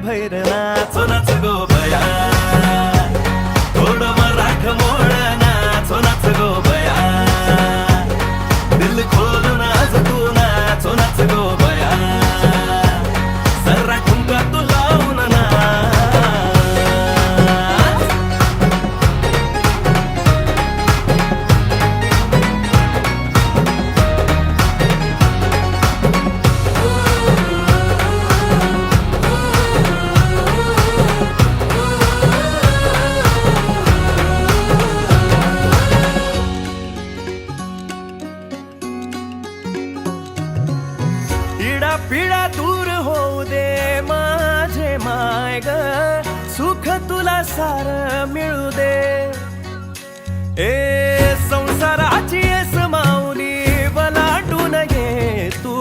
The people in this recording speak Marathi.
भैर नाचो नाच गो बया, थोडं मराठ मोळ नाचो नाच गो बया, दिल खोलून आज तू नाचो नाच गो बया, सर्रा ठुमका तू लावून नाच. पिढा पिढा दूर होऊ दे माझे माय ग, सुख तुला सार मिळू दे. ए संसाराची एस माऊली वलाटून ये तू,